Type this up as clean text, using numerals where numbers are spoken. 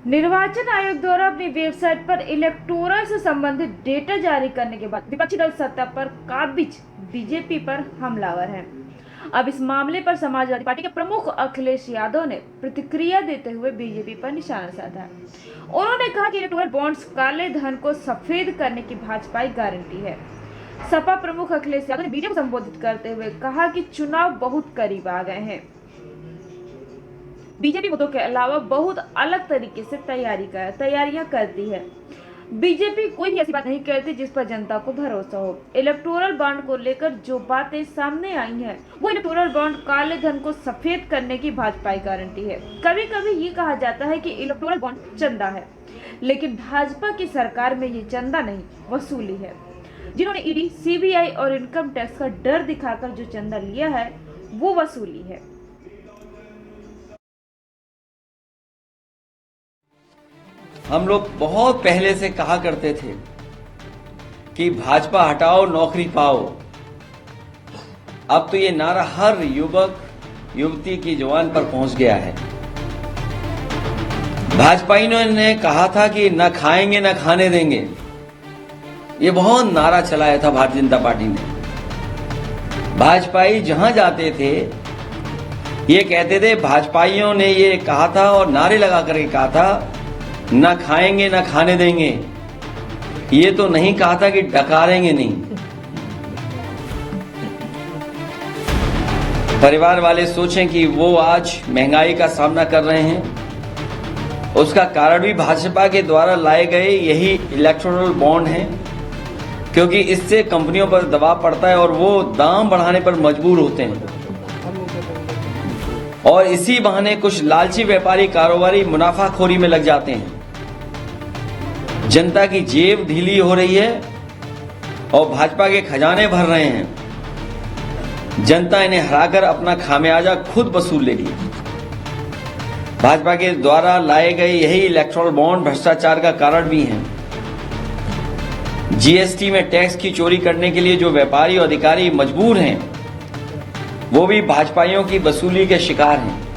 निर्वाचन आयोग द्वारा अपनी वेबसाइट पर इलेक्टोरल से संबंधित डेटा जारी करने के बाद विपक्षी दल सत्ता पर काबिज बीजेपी पर हमलावर हैं। अब इस मामले पर समाजवादी पार्टी के प्रमुख अखिलेश यादव ने प्रतिक्रिया देते हुए बीजेपी पर निशाना साधा है। उन्होंने कहा कि इलेक्टोरल बॉन्ड्स काले धन को सफेद करने की भाजपाई गारंटी है। सपा प्रमुख अखिलेश यादव ने बीजेपी को संबोधित करते हुए कहा कि चुनाव बहुत करीब आ गए हैं। बीजेपी मुद्दों के अलावा बहुत अलग तरीके से तैयारियां करती है। बीजेपी कोई भी ऐसी बात नहीं करती जिस पर जनता को भरोसा हो। इलेक्टोरल बॉन्ड को लेकर जो बातें सामने आई हैं, वो इलेक्टोरल बॉन्ड काले धन को सफेद करने की भाजपा की गारंटी है। कभी कभी ये कहा जाता है कि इलेक्टोरल बॉन्ड चंदा है, लेकिन भाजपा की सरकार में ये चंदा नहीं, वसूली है। जिन्होंने ईडी, सीबीआई और इनकम टैक्स का डर दिखाकर जो चंदा लिया है, वो वसूली है। हम लोग बहुत पहले से कहा करते थे कि भाजपा हटाओ नौकरी पाओ। अब तो ये नारा हर युवक युवती की जुबान पर पहुंच गया है। भाजपाइयों ने कहा था कि न खाएंगे न खाने देंगे, ये बहुत नारा चलाया था भारतीय जनता पार्टी ने। भाजपाई जहां जाते थे ये कहते थे, भाजपाइयों ने ये कहा था और नारे लगा करके कहा था न खाएंगे न खाने देंगे। ये तो नहीं कहा था कि डकारेंगे नहीं। परिवार वाले सोचें कि वो आज महंगाई का सामना कर रहे हैं, उसका कारण भी भाजपा के द्वारा लाए गए यही इलेक्टोरल बॉन्ड हैं, क्योंकि इससे कंपनियों पर दबाव पड़ता है और वो दाम बढ़ाने पर मजबूर होते हैं और इसी बहाने कुछ लालची व्यापारी कारोबारी मुनाफाखोरी में लग जाते हैं। जनता की जेब ढीली हो रही है और भाजपा के खजाने भर रहे हैं। जनता इन्हें हराकर अपना खामियाजा खुद वसूल लेगी। भाजपा के द्वारा लाए गए यही इलेक्टोरल बॉन्ड भ्रष्टाचार का कारण भी हैं। जीएसटी में टैक्स की चोरी करने के लिए जो व्यापारी और अधिकारी मजबूर हैं, वो भी भाजपाइयों की वसूली के शिकार हैं।